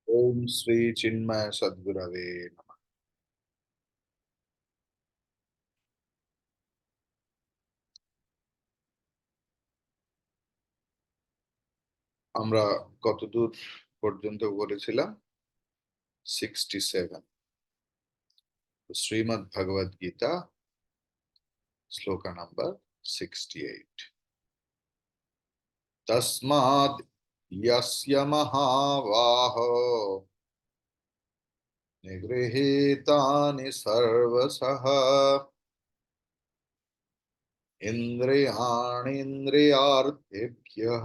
ओम श्री चिन्मय सद्गुरवे नमः। আমরা কতদূর পর্যন্ত করেছিলাম? 67, শ্রীমদ্ ভগবদ গীতা, শ্লোকা নাম্বার 68। তস্মাদ यस्य महाबाहो निगृहीतानि सर्वशः इन्द्रियाणीन्द्रियार्थेभ्यः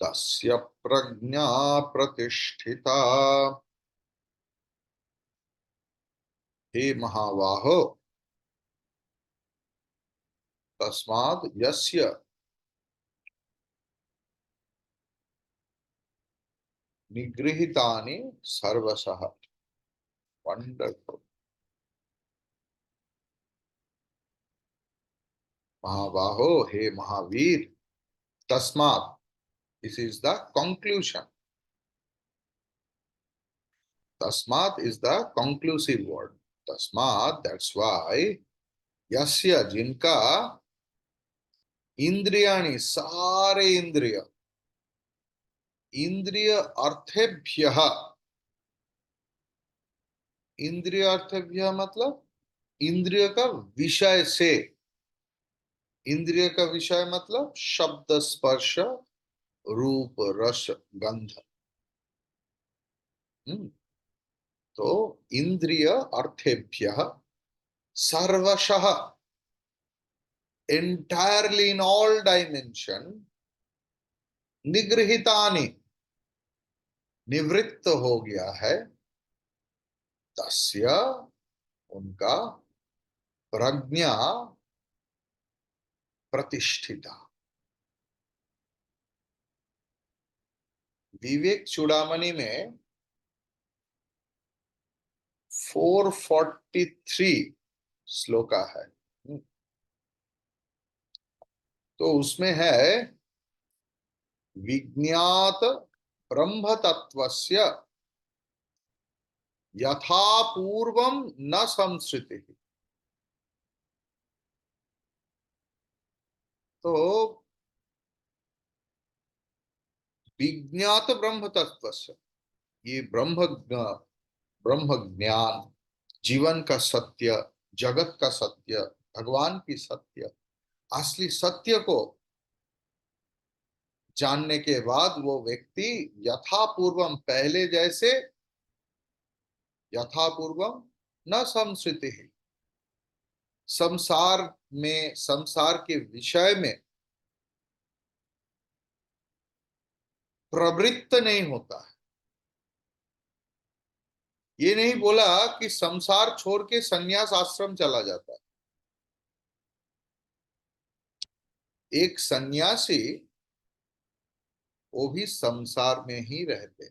तस्य प्रज्ञा प्रतिष्ठिता। हे महाबाहो, तस्माद यस्य निगृहीतानि सर्वशः। वंडरफुल। महाबाहो, हे महावीर, तस्मात्, this is the conclusion. Tasmat is the conclusive word. Tasmat, that's why, यस्य, जिनका, इंद्रियाणि, सारे इंद्रिय, इंद्रिय अर्थेभ्यः, इंद्रिय अर्थेभ्यः मतलब इंद्रिय का विषय से, इंद्रिय का विषय मतलब शब्द, स्पर्श, रूप, रस, गंध। तो इंद्रिय अर्थेभ्यः सर्वशः, entirely in all dimension, निगृहीतानि, निवृत्त हो गया है, तस्य, उनका, प्रज्ञा प्रतिष्ठिता। विवेक चूड़ामणि में 443 श्लोका है। तो उसमें है विज्ञात ब्रह्म तत्वस्य यथा पूर्वम न संसृति। तो विज्ञात ब्रह्म तत्वस्य, ये ब्रह्म ज्ञान, जीवन का सत्य, जगत का सत्य, भगवान की सत्य, असली सत्य को जानने के बाद वो व्यक्ति यथापूर्वम, पहले जैसे, यथापूर्वम न संसृति, संसार में, संसार के विषय में प्रवृत्त नहीं होता है। ये नहीं बोला कि संसार छोड़ के संन्यास आश्रम चला जाता है। एक सन्यासी, वो भी संसार में ही रहते।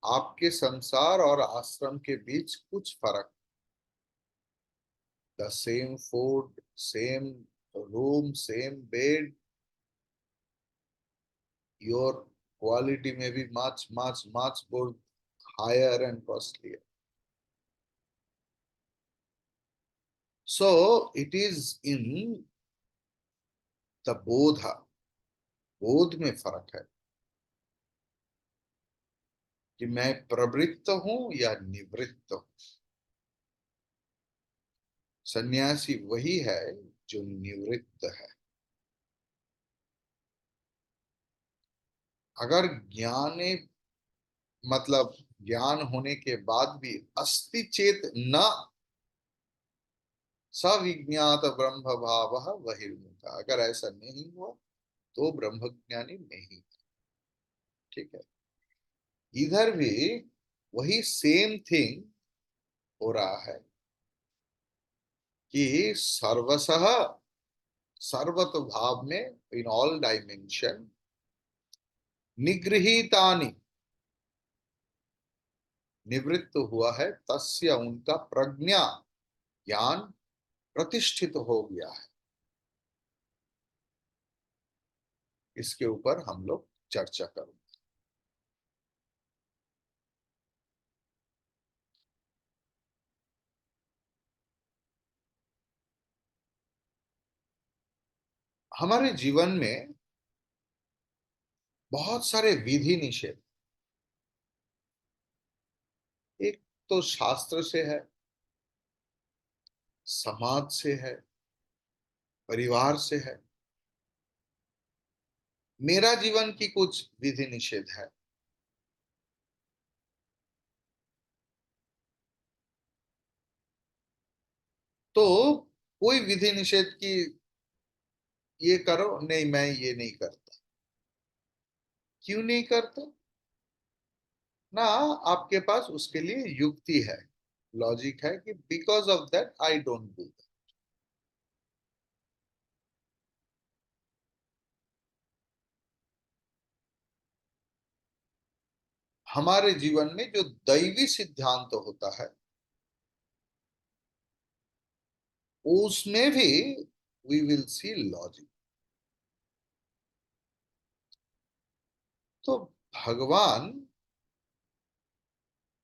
आपके संसार और आश्रम के बीच कुछ फर्क, the same food, same room, same bed, your quality में भी much much much good, higher and costlier. So it is in the bodh, बोध में फर्क है कि मैं प्रवृत्त हूं या निवृत्त हूं। सन्यासी वही है जो निवृत्त है। अगर ज्ञान, मतलब ज्ञान होने के बाद भी अस्ति चेत न सविज्ञात ब्रह्म भाव बहिर्मुख, अगर ऐसा नहीं हुआ तो ब्रह्मज्ञानी नहीं। ठीक है, इधर भी वही सेम थिंग हो रहा है कि सर्वशः, सर्वत भाव में, इन ऑल डायमेंशन, निगृहीतानि, निवृत्त हुआ है, तस्य, उनका, प्रज्ञा, ज्ञान, प्रतिष्ठित हो गया है। इसके ऊपर हम लोग चर्चा करेंगे। हमारे जीवन में बहुत सारे विधि निषेध, एक तो शास्त्र से है, समाज से है, परिवार से है। मेरा जीवन की कुछ विधि निषेध है। तो कोई विधि निषेध की ये करो, नहीं मैं ये नहीं करता। क्यों नहीं करता ना? आपके पास उसके लिए युक्ति है, लॉजिक है कि because of that I don't do that. हमारे जीवन में जो दैवी सिद्धांत होता है उसमें भी वी विल सी लॉजिक। तो भगवान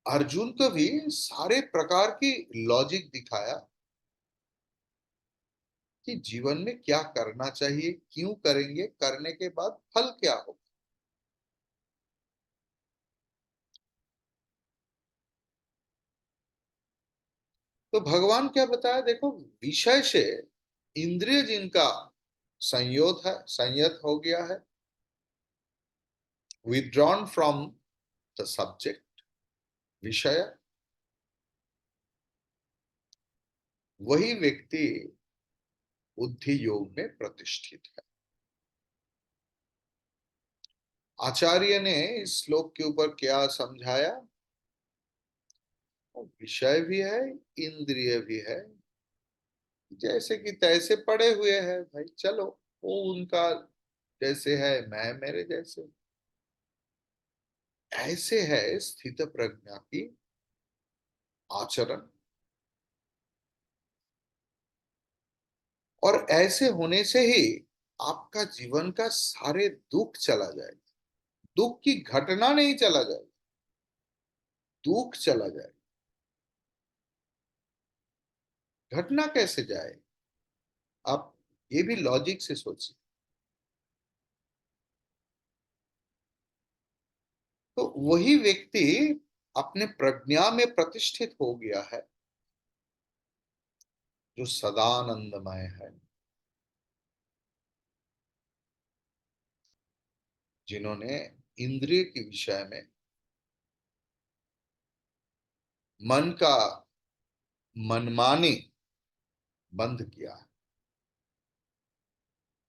अर्जुन को भी सारे प्रकार की लॉजिक दिखाया कि जीवन में क्या करना चाहिए, क्यों करेंगे, करने के बाद फल क्या हो। तो भगवान क्या बताया देखो, विषय से इंद्रिय जिनका संयोग है, संयत हो गया है, विथड्रॉन फ्रॉम द सब्जेक्ट, विषय, वही व्यक्ति बुद्धि योग में प्रतिष्ठित है। आचार्य ने इस श्लोक के ऊपर क्या समझाया? विषय भी है, इंद्रिय भी है, जैसे कि तैसे पड़े हुए हैं भाई, चलो वो उनका जैसे है, मैं मेरे जैसे। ऐसे है स्थित प्रज्ञा की आचरण। और ऐसे होने से ही आपका जीवन का सारे दुख चला जाएगा। दुख की घटना नहीं चला जाएगा, दुख चला जाएगा। घटना कैसे जाए? आप ये भी लॉजिक से सोचिए। तो वही व्यक्ति अपने प्रज्ञा में प्रतिष्ठित हो गया है, जो सदानंदमय है, जिन्होंने इंद्रिय के विषय में मन का मनमानी बंद किया है,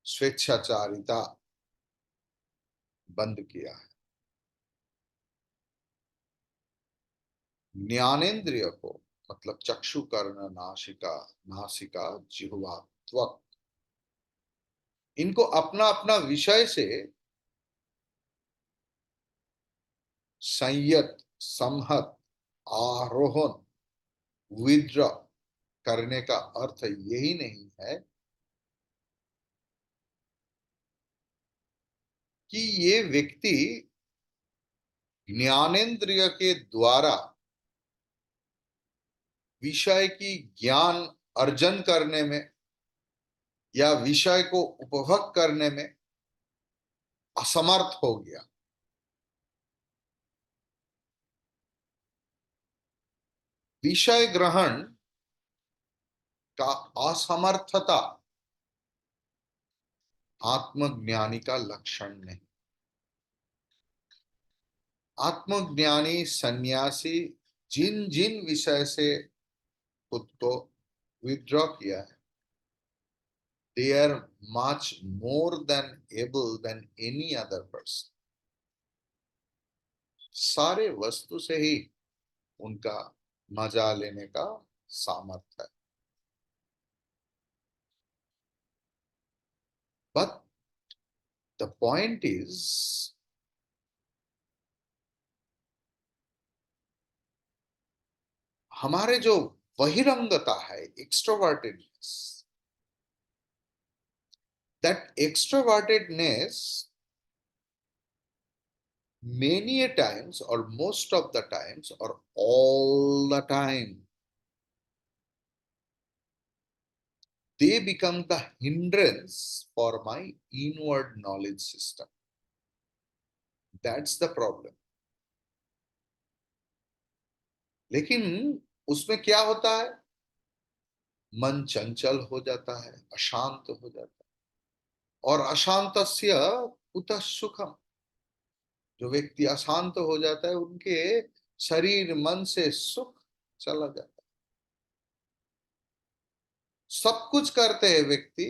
स्वेच्छाचारिता बंद किया है, ज्ञानेन्द्रिय को मतलब चक्षु कर्ण नासिका, नासिका जिह्वा त्वक, इनको अपना अपना विषय से संयत, संहत, आरोहण, विद्र करने का अर्थ यही नहीं है कि ये व्यक्ति ज्ञानेन्द्रिय के द्वारा विषय की ज्ञान अर्जन करने में या विषय को उपभोग करने में असमर्थ हो गया। विषय ग्रहण का असमर्थता आत्मज्ञानी का लक्षण नहीं। आत्मज्ञानी सन्यासी जिन जिन विषय से खुद को विड्रॉ किया है, they are much more than able than any other person। सारे वस्तु से ही उनका मजा लेने का सामर्थ्य है। But the point is, हमारे जो बहिरंगता है, extrovertedness, that extrovertedness many a times or most of the times or all the time, they become the hindrance for my inward knowledge system. That's the problem. लेकिन उसमें क्या होता है, मन चंचल हो जाता है, अशांत हो जाता है, और अशांतस्य कुतः सुखम। जो व्यक्ति अशांत हो जाता है, उनके शरीर मन से सुख चला जाता है। सब कुछ करते हैं व्यक्ति,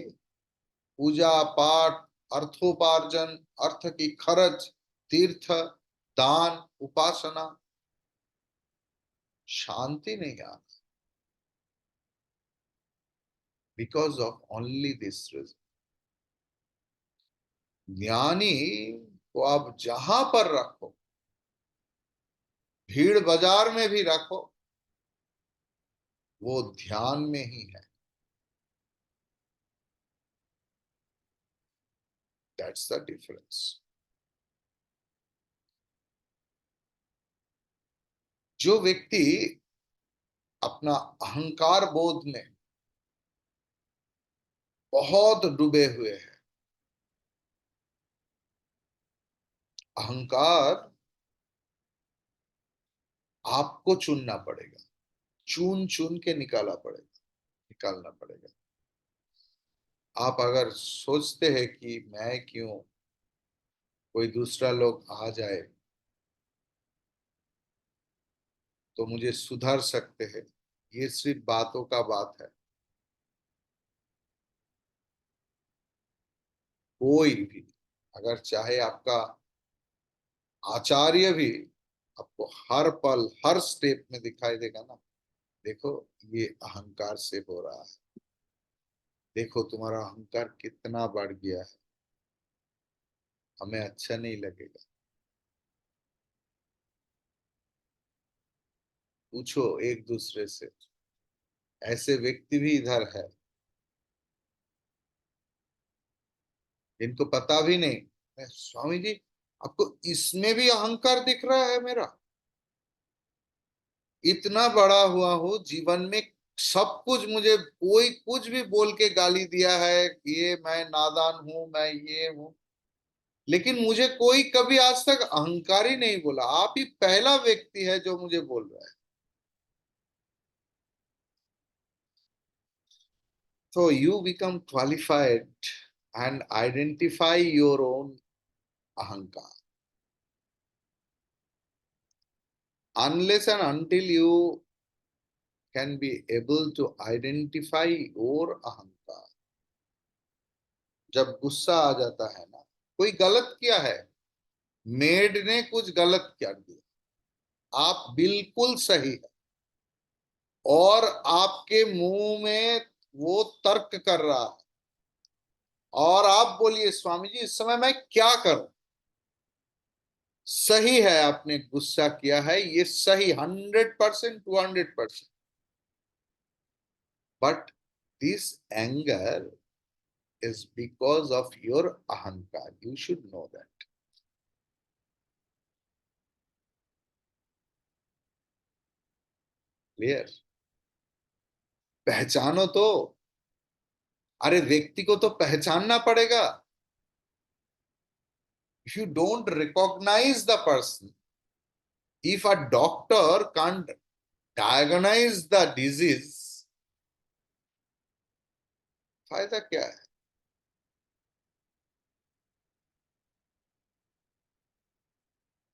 पूजा पाठ, अर्थोपार्जन, अर्थ की खर्च, तीर्थ, दान, उपासना, शांति नहीं आती, because of only this reason. ज्ञानी को आप जहां पर रखो, भीड़ बाजार में भी रखो, वो ध्यान में ही है। That's the difference. जो व्यक्ति अपना अहंकार बोध में बहुत डूबे हुए हैं, अहंकार आपको चुनना पड़ेगा, चुन चुन के निकालना पड़ेगा। आप अगर सोचते हैं कि मैं क्यों, कोई दूसरा लोग आ जाए तो मुझे सुधर सकते हैं, ये सिर्फ बातों का बात है। कोई भी, अगर चाहे आपका आचार्य भी, आपको हर पल हर स्टेप में दिखाई देगा ना, देखो ये अहंकार से हो रहा है, देखो तुम्हारा अहंकार कितना बढ़ गया है, हमें अच्छा नहीं लगेगा। पूछो एक दूसरे से, ऐसे व्यक्ति भी इधर है जिनको पता भी नहीं, स्वामी जी आपको इसमें भी अहंकार दिख रहा है मेरा, इतना बड़ा हुआ हूं जीवन में, सब कुछ मुझे कोई कुछ भी बोल के गाली दिया है, ये मैं नादान हूं, मैं ये हूं, लेकिन मुझे कोई कभी आज तक अहंकारी नहीं बोला। आप ही पहला व्यक्ति है जो मुझे बोल रहा है। तो you become qualified and identify your own अहंकार। Unless and until you can be able to identify your अहंकार, जब गुस्सा आ जाता है ना, कोई गलत किया है, मेड ने कुछ गलत कर दिया, आप बिल्कुल सही है, और आपके मुंह में वो तर्क कर रहा है, और आप बोलिए स्वामी जी इस समय मैं क्या करूं। सही है, आपने गुस्सा किया है, ये सही, 100%, 200%, but this anger is because of your ahankar. You should know that. Clear? पहचानो तो, अरे व्यक्ति को तो पहचानना पड़ेगा। If you don't recognize the person, if a doctor can't diagnose the disease, फायदा क्या है।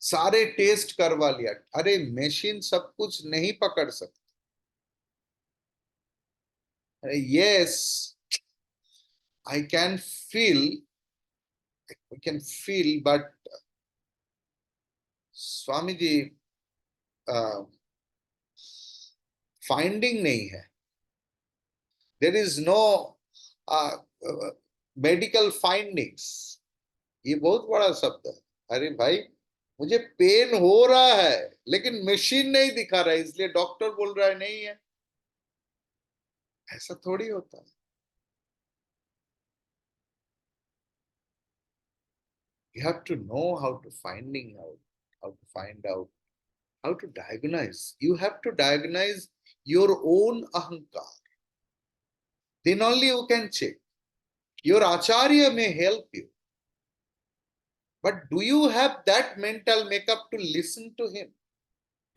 सारे टेस्ट करवा लिया, अरे मशीन सब कुछ नहीं पकड़ सकती। Yes, I can feel, we can feel, but Swami ji finding नहीं है, there is no medical findings. ये बहुत बड़ा शब्द है। अरे भाई मुझे पेन हो रहा है, लेकिन मशीन नहीं दिखा रहा है, इसलिए डॉक्टर बोल रहा है नहीं है। ऐसा थोड़ी होता है। You have to know how to finding out how to find out, how to diagnose. You have to diagnose your own ahankar. Then only you can check. Your acharya may help you. But do you have that mental makeup to listen to him,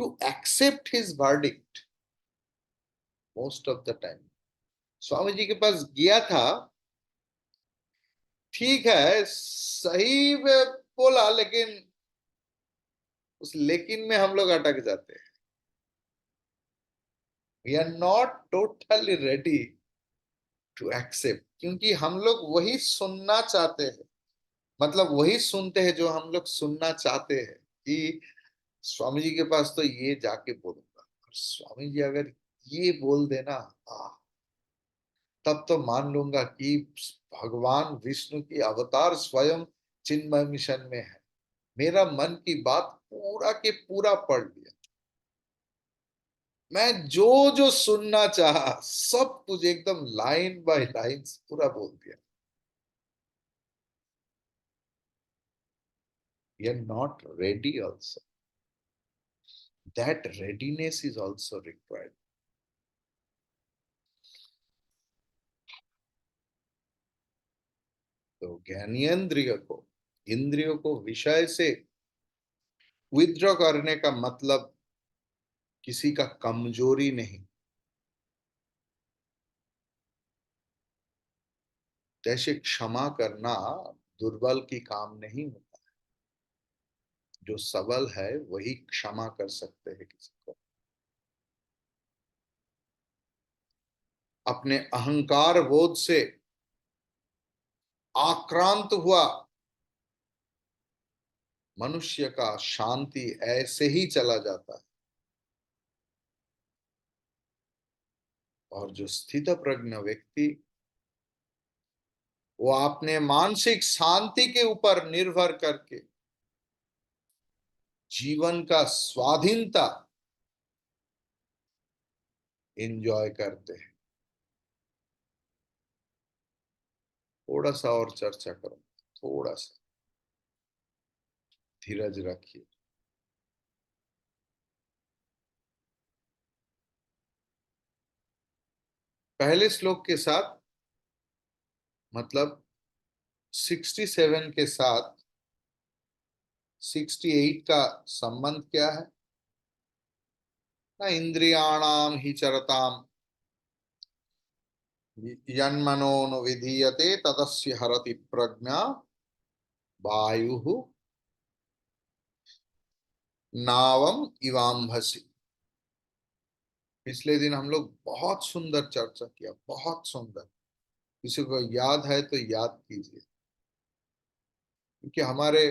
to accept his verdict? Most of the time. Swami ji के पास गया था, ठीक है, सही बोला, लेकिन उस लेकिन में हम लोग अटक जाते हैं. We are not totally ready to accept, क्योंकि हम लोग वही सुनना चाहते हैं, मतलब वही सुनते हैं जो हम लोग सुनना चाहते हैं कि स्वामी जी के पास तो ये जाके बोलूंगा, और स्वामी जी अगर ये बोल देना, तब तो मान लूंगा कि भगवान विष्णु की अवतार स्वयं चिन्मय मिशन में है. मेरा मन की बात पूरा के पूरा पढ़ लिया. मैं जो जो सुनना चाहा सब कुछ एकदम लाइन बाय लाइन पूरा बोल दिया. We are not ready also. That readiness is also required. तो ज्ञानेंद्रिय को, इंद्रियों को विषय से विद्रॉ करने का मतलब किसी का कमजोरी नहीं. जैसे क्षमा करना दुर्बल की काम नहीं होता. जो सबल है वही क्षमा कर सकते हैं किसी को. अपने अहंकार बोध से आक्रांत हुआ मनुष्य का शांति ऐसे ही चला जाता है. और जो स्थित प्रज्ञ व्यक्ति, वो अपने मानसिक शांति के ऊपर निर्भर करके जीवन का स्वाधीनता एंजॉय करते हैं. थोड़ा सा और चर्चा करो, थोड़ा सा धीरज रखिए. पहले श्लोक के साथ, मतलब 67 के साथ 68 का संबंध क्या है? ना इंद्रियाणाम ही चरताम यन्मनो विधीयते तदस्य हरति प्रज्ञा वायु नावम इवाम्भसि. पिछले दिन हम लोग बहुत सुंदर चर्चा किया, बहुत सुंदर. किसी को याद है तो याद कीजिए, क्योंकि हमारे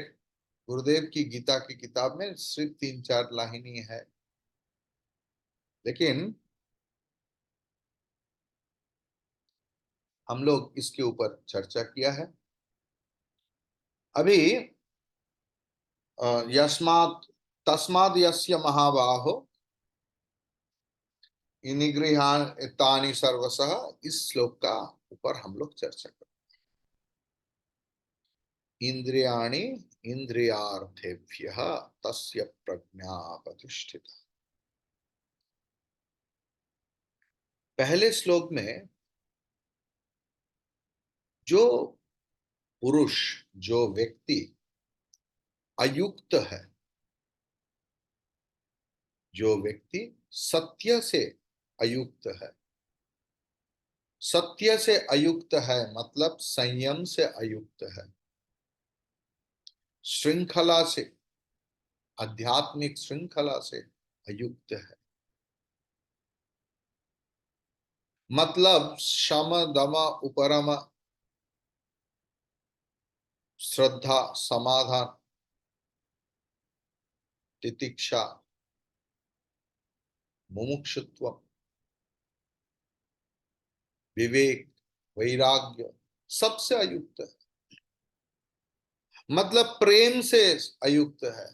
गुरुदेव की गीता की किताब में सिर्फ 3-4 लाइन ही है, लेकिन हम लोग इसके ऊपर चर्चा किया है. अभी यस्मात् तस्माद् यस्य महाबाहो इनिगृहाणि सर्वशः, इस श्लोक का ऊपर हम लोग चर्चा करें. इंद्रियाणि इंद्रियार्थेभ्यः तस्य प्रज्ञा प्रतिष्ठिता. पहले श्लोक में जो पुरुष, जो व्यक्ति अयुक्त है, जो व्यक्ति सत्य से अयुक्त है, सत्य से अयुक्त है मतलब संयम से अयुक्त है, श्रृंखला से, आध्यात्मिक श्रृंखला से अयुक्त है, मतलब शम दम उपरम श्रद्धा समाधान तितिक्षा मुमुक्षुत्व विवेक वैराग्य सबसे अयुक्त है. मतलब प्रेम से अयुक्त है,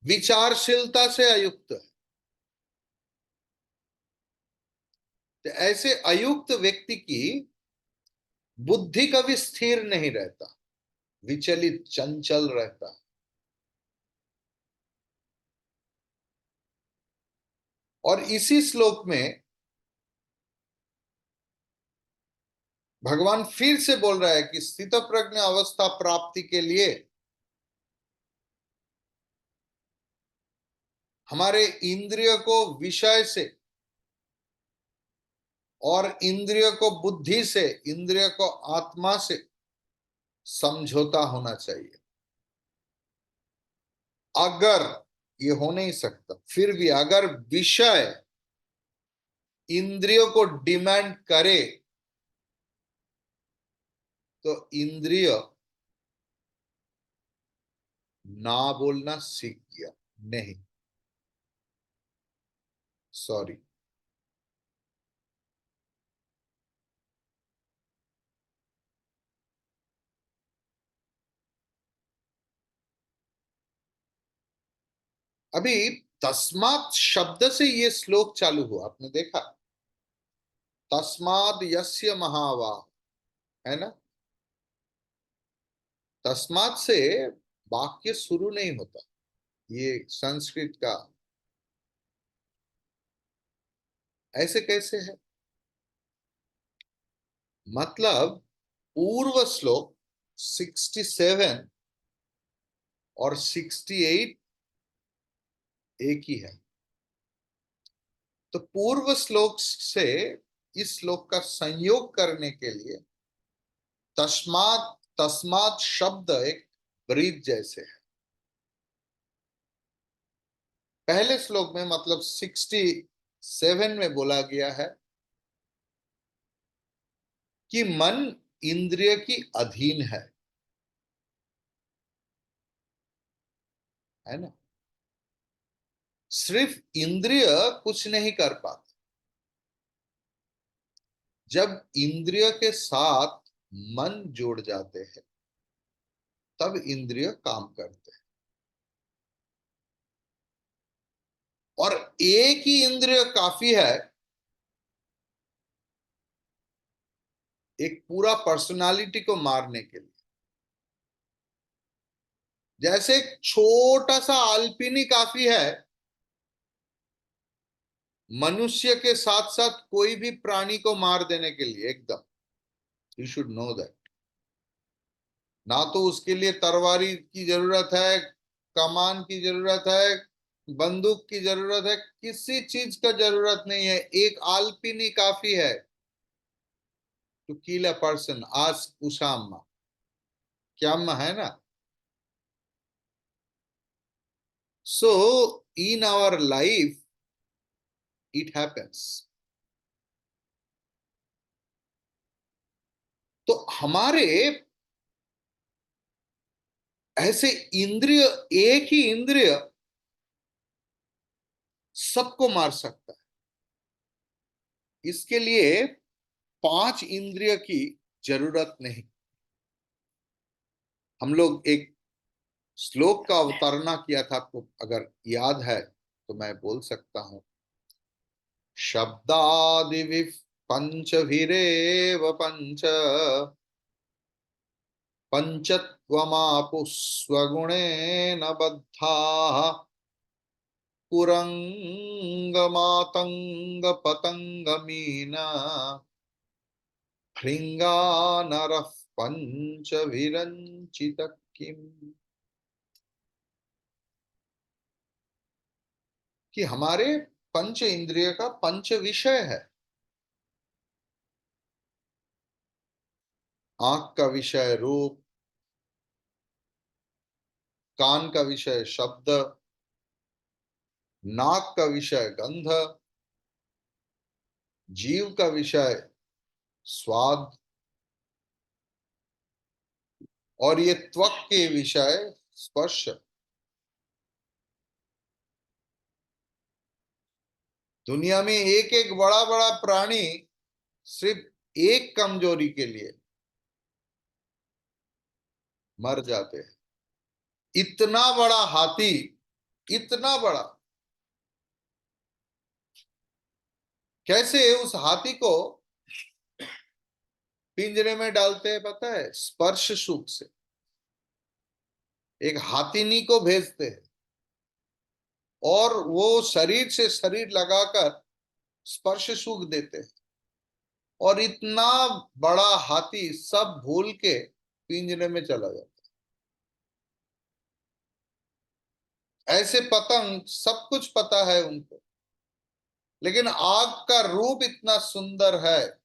विचारशीलता से अयुक्त है. तो ऐसे अयुक्त व्यक्ति की बुद्धि कभी स्थिर नहीं रहता, विचलित चंचल रहता. और इसी श्लोक में भगवान फिर से बोल रहा है कि स्थित प्रज्ञ अवस्था प्राप्ति के लिए हमारे इंद्रिय को विषय से और इंद्रिय को बुद्धि से, इंद्रिय को आत्मा से समझौता होना चाहिए। अगर ये हो नहीं सकता, फिर भी अगर विषय इंद्रियों को डिमांड करे तो इंद्रिय ना बोलना सीख गया। नहीं, सॉरी, अभी तस्मात् शब्द से ये श्लोक चालू हुआ, आपने देखा, तस्माद यस्य महावाह, है ना। तस्मात से वाक्य शुरू नहीं होता, ये संस्कृत का, ऐसे कैसे है? मतलब पूर्व श्लोक 67 और 68 एक ही है। तो पूर्व श्लोक से इस श्लोक का संयोग करने के लिए तस्मात तस्मात शब्द एक ब्रीज जैसे है। पहले श्लोक में मतलब 67 में बोला गया है कि मन इंद्रिय की अधीन है ना। सिर्फ इंद्रिय कुछ नहीं कर पाते, जब इंद्रिय के साथ मन जुड़ जाते हैं तब इंद्रिय काम करते हैं। और एक ही इंद्रिय काफी है एक पूरा पर्सनालिटी को मारने के लिए। जैसे एक छोटा सा अल्पिनी काफी है मनुष्य के साथ साथ कोई भी प्राणी को मार देने के लिए, एकदम। You should know that. ना तो उसके लिए तलवारी की जरूरत है, कमान की जरूरत है, बंदूक की जरूरत है, किसी चीज का जरूरत नहीं है। एक आलपिनी काफी है टू किल अ पर्सन। आज उसामा क्या है ना। So in our life it happens. तो हमारे ऐसे इंद्रिय, एक ही इंद्रिय सबको मार सकता है। इसके लिए 5 इंद्रिय की जरूरत नहीं। हम लोग एक श्लोक का अवतारणा किया था, आपको अगर याद है तो मैं बोल सकता हूं। शब्दादि पंचभिरेव पंच पंचत्वमापु स्वगुणेन बद्धाः कुरंगमातंग पतंगमीना भृंगा नरः पंचभिरंचित किम। कि हमारे पंच इंद्रिय का पंच विषय है। आंख का विषय रूप, कान का विषय शब्द, नाक का विषय गंध, जीव का विषय स्वाद, और ये त्वक के विषय स्पर्श। दुनिया में एक एक बड़ा बड़ा प्राणी सिर्फ एक कमजोरी के लिए मर जाते हैं। इतना बड़ा हाथी, इतना बड़ा, कैसे उस हाथी को पिंजरे में डालते हैं पता है? स्पर्श सुख से। एक हाथीनी को भेजते हैं और वो शरीर से शरीर लगाकर स्पर्श सुख देते हैं। और इतना बड़ा हाथी सब भूल के पिंजरे में चला जाता है। ऐसे पतंग सब कुछ पता है उनको, लेकिन आग का रूप इतना सुंदर है,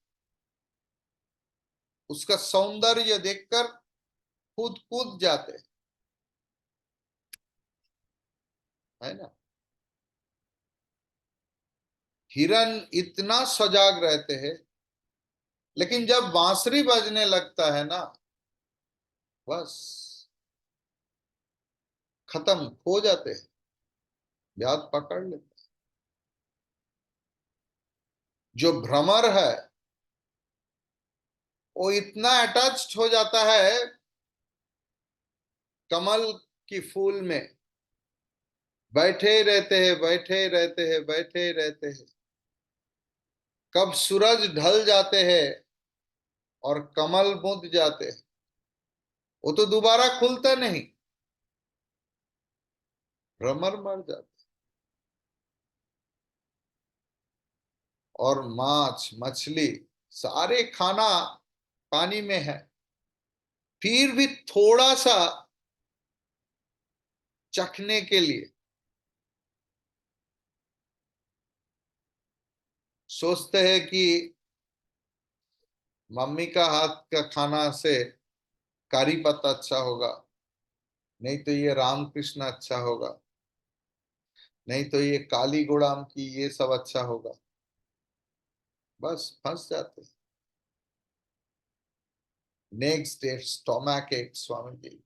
उसका सौंदर्य देखकर कूद कूद जाते हैं, है ना। हिरन इतना सजाग रहते हैं, लेकिन जब बांसुरी बजने लगता है ना, बस खत्म हो जाते हैं, याद पकड़ लेते। जो भ्रमर है वो इतना अटैच्ड हो जाता है कमल की फूल में, बैठे रहते हैं, बैठे रहते हैं, बैठे रहते हैं। कब सूरज ढल जाते हैं और कमल मुद जाते हैं, वो तो दोबारा खुलता नहीं, भ्रमर मर जाते। और माछ मछली सारे खाना पानी में है, फिर भी थोड़ा सा चखने के लिए सोचते हैं कि मम्मी का हाथ का खाना से करी पत्ता अच्छा होगा, नहीं तो ये रामकृष्ण अच्छा होगा, नहीं तो ये काली गुड़ाम की ये सब अच्छा होगा। बस फंस जाते। नेक्स्ट डे स्टोमैक एक, Swami ji,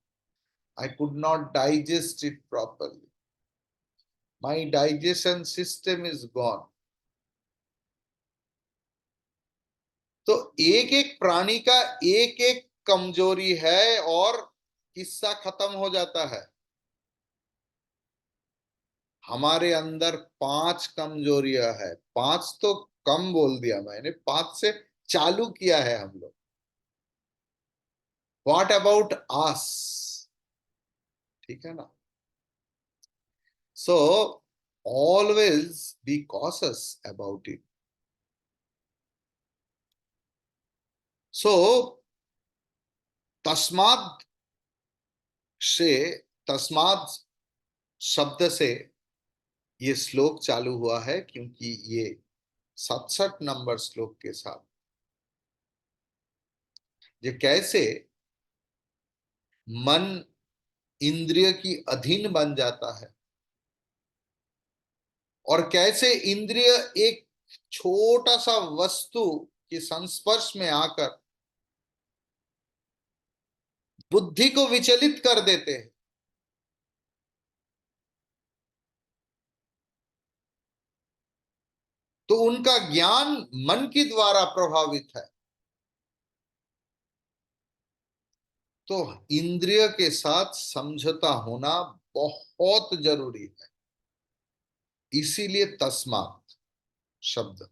I could not digest it properly. My digestion system is gone. तो एक एक प्राणी का एक एक कमजोरी है और किस्सा खत्म हो जाता है। हमारे अंदर 5 कमजोरियां है, 5 तो कम बोल दिया मैंने, 5 से चालू किया है हम लोग। व्हाट अबाउट आस, ठीक है ना। So always be cautious about it. So तस्माद से, तस्माद शब्द से ये श्लोक चालू हुआ है, क्योंकि ये 67 नंबर श्लोक के साथ ये कैसे मन इंद्रिय की अधीन बन जाता है, और कैसे इंद्रिय एक छोटा सा वस्तु के संस्पर्श में आकर बुद्धि को विचलित कर देते हैं। तो उनका ज्ञान मन के द्वारा प्रभावित है। तो इंद्रिय के साथ समझौता होना बहुत जरूरी है, इसीलिए तस्मात् शब्द।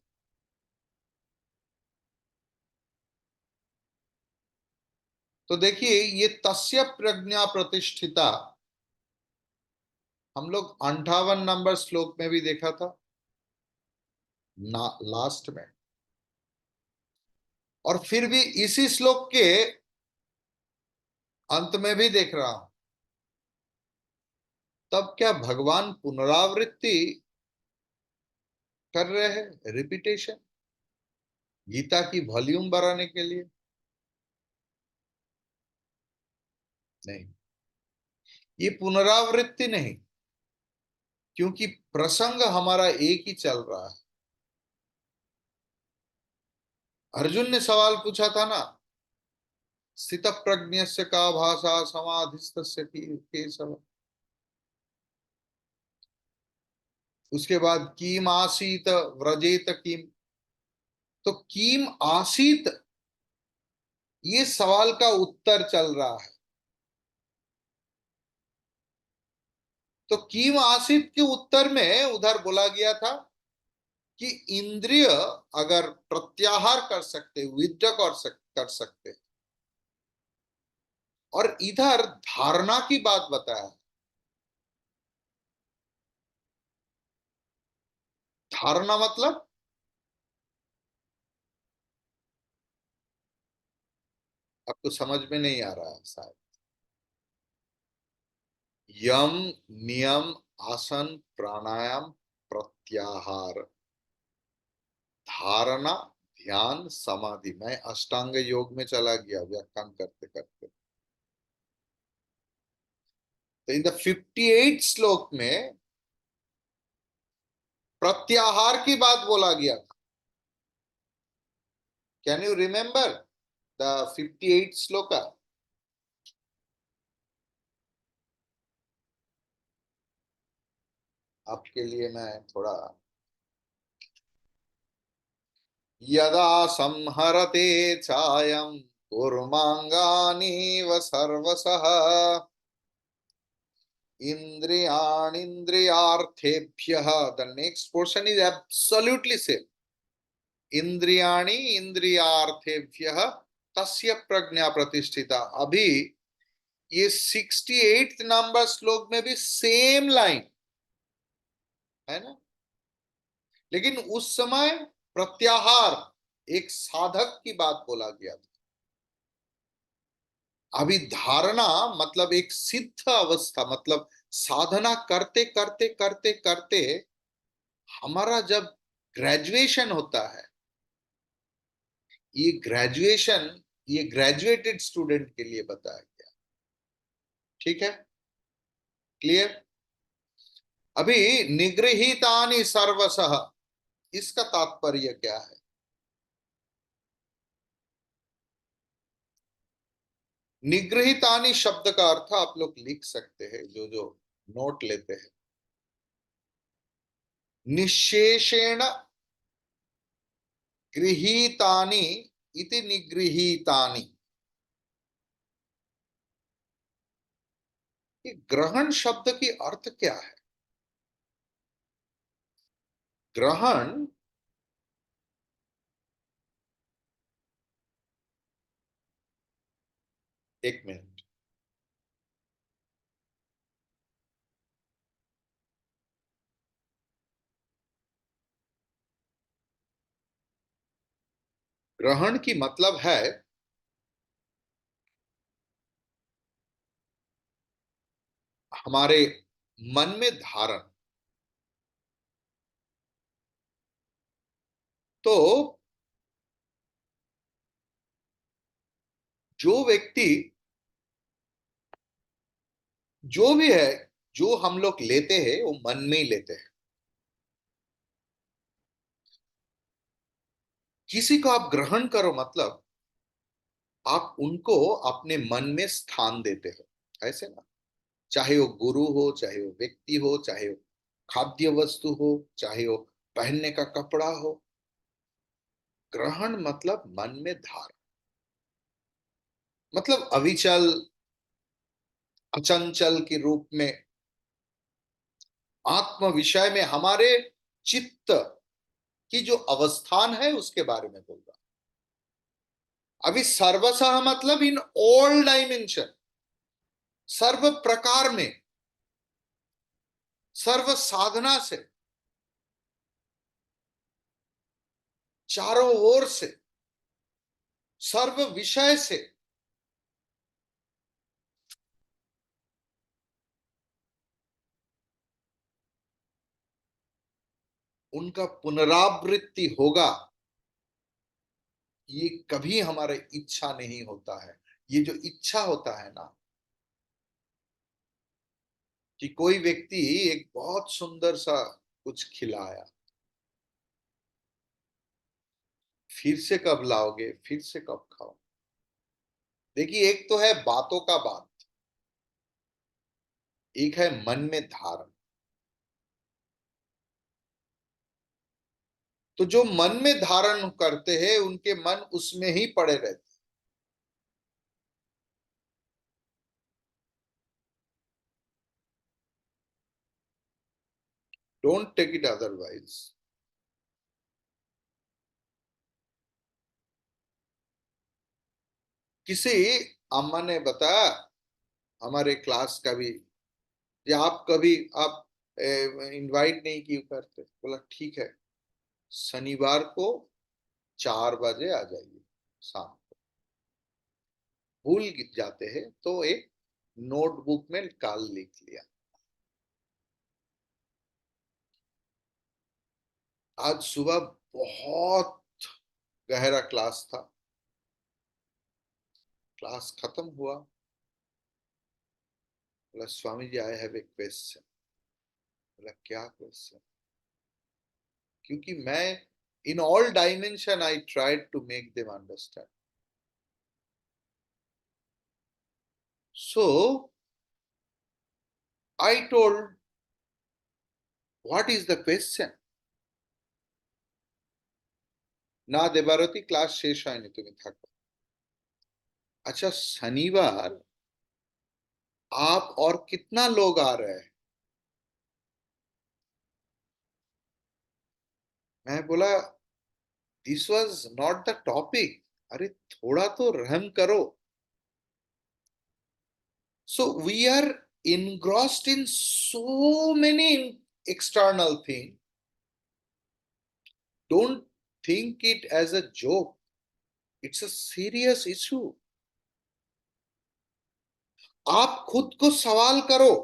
तो देखिए, ये तस्य प्रज्ञा प्रतिष्ठिता हम लोग 58 नंबर श्लोक में भी देखा था ना, लास्ट में। और फिर भी इसी श्लोक के अंत में भी देख रहा हूं। तब क्या भगवान पुनरावृत्ति कर रहे हैं, रिपीटेशन, गीता की वॉल्यूम बढ़ाने के लिए? नहीं, ये पुनरावृत्ति नहीं, क्योंकि प्रसंग हमारा एक ही चल रहा है। अर्जुन ने सवाल पूछा था ना, स्थित प्रज्ञस्य का भाषा समाधिस्तस्य केशव। उसके बाद कीम आसीत व्रजेत कीम। तो कीम आसीत, ये सवाल का उत्तर चल रहा है। तो कीम आसीत के उत्तर में उधर बोला गया था कि इंद्रिय अगर प्रत्याहार कर सकते, विद्या कर सकते, और इधर धारणा की बात बताया। धारणा मतलब आपको समझ में नहीं आ रहा है शायद। यम, नियम, आसन, प्राणायाम, प्रत्याहार, धारणा, ध्यान, समाधि। मैं अष्टांग योग में चला गया व्याख्यान करते करते। तो इन द 58 श्लोक में प्रत्याहार की बात बोला गया। कैन यू रिमेंबर द 58 श्लोक? आपके लिए मैं थोड़ा, यदा संहरते चायं कूर्मांगानीव सर्वसः इंद्रियाणीन्द्रियार्थेभ्यः। The next portion is absolutely same. इंद्रियाणि इंद्रियार्थेभ्यः तस्य प्रज्ञा प्रतिष्ठिता। अभी ये 68 नंबर श्लोक में भी सेम लाइन है ना, लेकिन उस समय प्रत्याहार एक साधक की बात बोला गया था। अभी धारणा मतलब एक सिद्ध अवस्था, मतलब साधना करते करते करते करते हमारा जब ग्रेजुएशन होता है, ये ग्रेजुएशन ये ग्रेजुएटेड स्टूडेंट के लिए बताया गया। ठीक है, क्लियर? अभी निगृहीतानि सर्वशः, इसका तात्पर्य क्या है? निगृहीतानि शब्द का अर्थ आप लोग लिख सकते हैं, जो जो नोट लेते हैं। निशेषेण गृहीतानि इति निगृहीतानि। ये ग्रहण शब्द की अर्थ क्या है? ग्रहण, एक मिनट, ग्रहण की मतलब है हमारे मन में धारण। तो जो व्यक्ति, जो भी है, जो हम लोग लेते हैं वो मन में ही लेते हैं। किसी को आप ग्रहण करो मतलब आप उनको अपने मन में स्थान देते हो, ऐसे ना। चाहे वो गुरु हो, चाहे वो व्यक्ति हो, चाहे वो खाद्य वस्तु हो, चाहे वो पहनने का कपड़ा हो, ग्रहण मतलब मन में धारण, मतलब अविचल, अचंचल के रूप में आत्म विषय में हमारे चित्त की जो अवस्थान है उसके बारे में बोल रहा। अभी सर्वसह मतलब इन ऑल डायमेंशन, सर्व प्रकार में, सर्व साधना से, चारों ओर से, सर्व विषय से उनका पुनरावृत्ति होगा। ये कभी हमारे इच्छा नहीं होता है। ये जो इच्छा होता है ना, कि कोई व्यक्ति एक बहुत सुंदर सा कुछ खिलाया, फिर से कब लाओगे, फिर से कब खाओ। देखिए, एक तो है बातों का बात, एक है मन में धारण। तो जो मन में धारण करते हैं उनके मन उसमें ही पड़े रहते। Don't take it otherwise. किसी अम्मा ने बताया, हमारे क्लास का भी, या आप कभी आप इनवाइट नहीं क्यों करते, बोला ठीक है। शनिवार को 4 बजे आ जाइए शाम को। भूल जाते हैं तो एक नोटबुक में काल लिख लिया। आज सुबह बहुत गहरा क्लास था। क्लास खत्म हुआ, बोला Swami ji I have a question. बोला क्या क्वेश्चन? क्योंकि मैं in all dimension I tried to make them understand. So I told what is the question. না দেবারতী ক্লাস শেষ হয়নি, তুমি থাকো। अच्छा शनिवार आप और कितना लोग आ रहे हैं? मैं बोला this was not the topic. अरे थोड़ा तो रहम करो। So we are engrossed in so many external things. Don't think it as a joke. It's a serious issue. आप खुद को सवाल करो।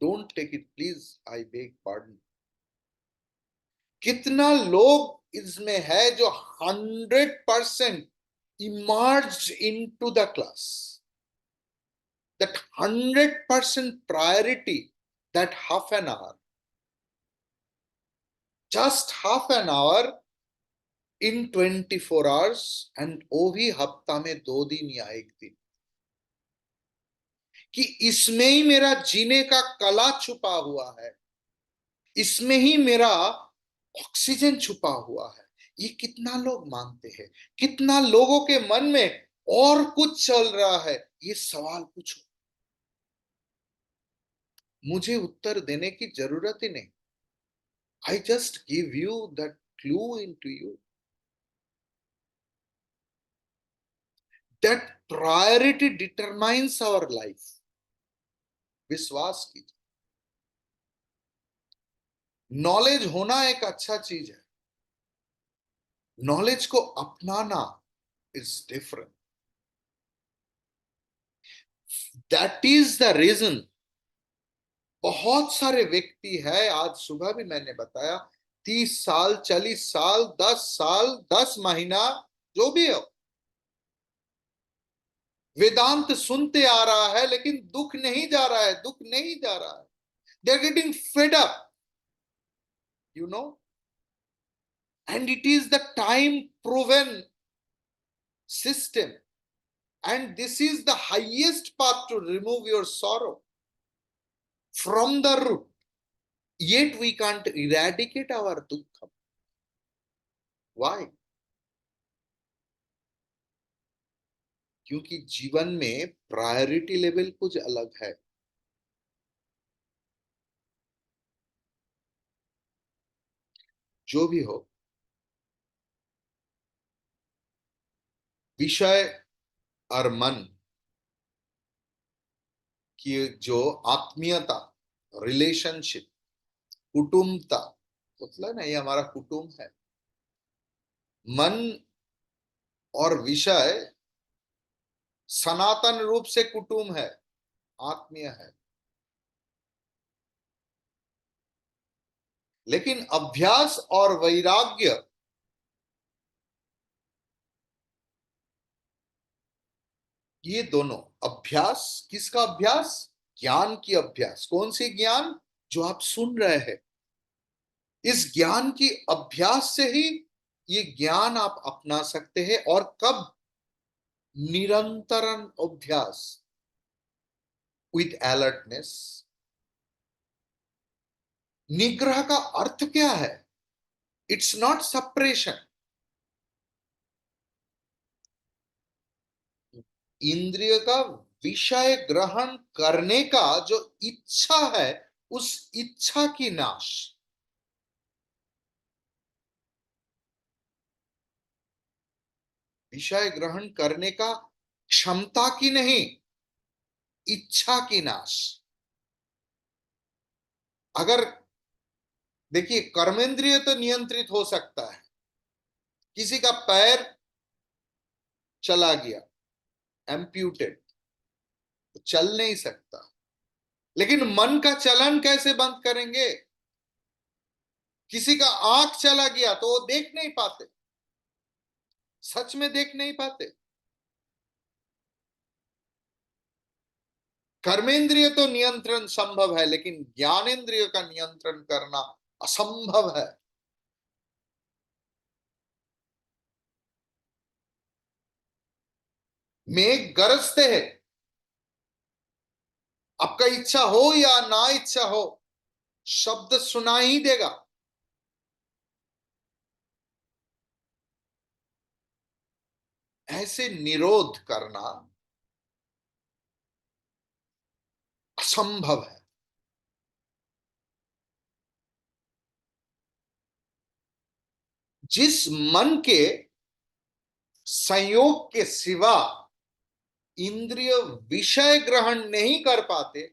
Don't take it, please. I beg pardon. कितना लोग इसमें है जो 100% emerged into the class? That 100% priority, that half an hour, just half an hour in 24 hours, and वो भी हफ्ता में 2 दिन या 1 दिन, कि इसमें ही मेरा जीने का कला छुपा हुआ है, इसमें ही मेरा ऑक्सीजन छुपा हुआ है। ये कितना लोग मानते हैं? कितना लोगों के मन में और कुछ चल रहा है? ये सवाल पूछो, मुझे उत्तर देने की जरूरत ही नहीं। I just give you that clue into you that priority determines our life. विश्वास कीजिए, नॉलेज होना एक अच्छा चीज है, नॉलेज को अपनाना is different. That is the reason बहुत सारे व्यक्ति है, आज सुबह भी मैंने बताया, 30 साल, 40 साल, 10 साल, 10 महीना, जो भी हो, वेदांत सुनते आ रहा है, लेकिन दुख नहीं जा रहा है, दुख नहीं जा रहा है। They are getting fed up, you know, and it is the time proven system, and this is the highest path to remove your sorrow from the root. Yet we can't eradicate our dukkha. Why? क्योंकि जीवन में priority level कुछ अलग है। जो भी हो, विषय और मन की जो आत्मीयता, रिलेशनशिप, कुटुंबता, मतलब ना ये हमारा कुटुंब है। मन और विषय सनातन रूप से कुटुंब है, आत्मीय है। लेकिन अभ्यास और वैराग्य, ये दोनों, अभ्यास किसका अभ्यास? ज्ञान की अभ्यास। कौन सी ज्ञान? जो आप सुन रहे हैं, इस ज्ञान की अभ्यास से ही ये ज्ञान आप अपना सकते हैं। और कब? निरंतर अभ्यास विथ अलर्टनेस। निग्रह का अर्थ क्या है? It's not suppression. इंद्रिय का विषय ग्रहण करने का जो इच्छा है, उस इच्छा की नाश। विषय ग्रहण करने का क्षमता की नहीं, इच्छा की नाश। अगर देखिए, कर्मेंद्रिय तो नियंत्रित हो सकता है। किसी का पैर चला गया, एम्प्यूटेड, चल नहीं सकता, लेकिन मन का चलन कैसे बंद करेंगे? किसी का आंख चला गया तो वो देख नहीं पाते, सच में देख नहीं पाते। कर्मेंद्रिय तो नियंत्रण संभव है, लेकिन ज्ञानेंद्रिय का नियंत्रण करना असंभव है। मेघ गरजते हैं, आपका इच्छा हो या ना इच्छा हो, शब्द सुना ही देगा। ऐसे निरोध करना असंभव है। जिस मन के संयोग के सिवा इंद्रिय विषय ग्रहण नहीं कर पाते,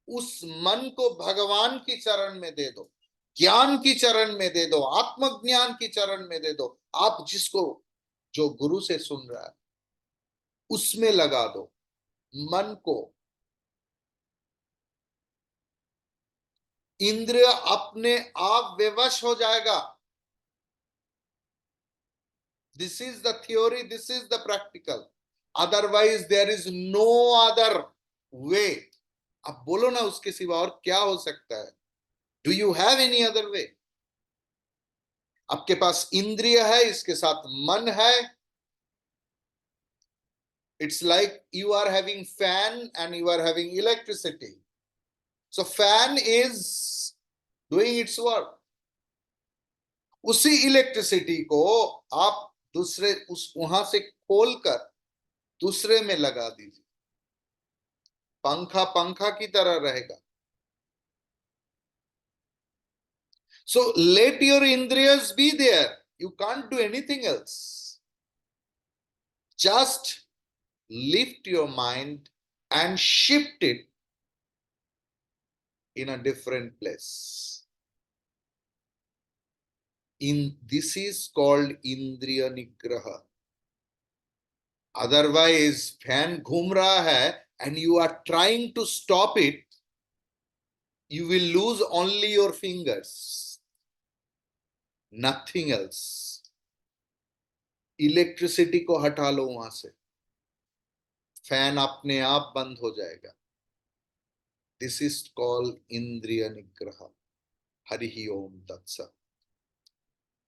उस मन को भगवान की चरण में दे दो, ज्ञान की चरण में दे दो, आत्मज्ञान की चरण में दे दो। आप जिसको, जो गुरु से सुन रहा है, उसमें लगा दो मन को। इंद्रिय अपने आप विवश हो जाएगा। This is the theory, this is the practical. Otherwise there is no other way. अब बोलो ना, उसके सिवा और क्या हो सकता है? Do you have any other way? आपके पास इंद्रिय है, इसके साथ मन है। It's like you are having fan and you are having electricity. So fan is doing its work. उसी इलेक्ट्रिसिटी को आप दूसरे, उस वहां से खोलकर दूसरे में लगा दीजिए, पंखा पंखा की तरह रहेगा। So let your indriyas be there, you can't do anything else. Just lift your mind and shift it in a different place. In this is called indriya nigraha. Otherwise fan घूम रहा है and you are trying to stop it, you will lose only your fingers, nothing else. Electricity को हटा लो वहां से, fan अपने आप बंद हो जाएगा। दिस इज कॉल्ड इंद्रिय निग्रह। हरि ओम तत्सत।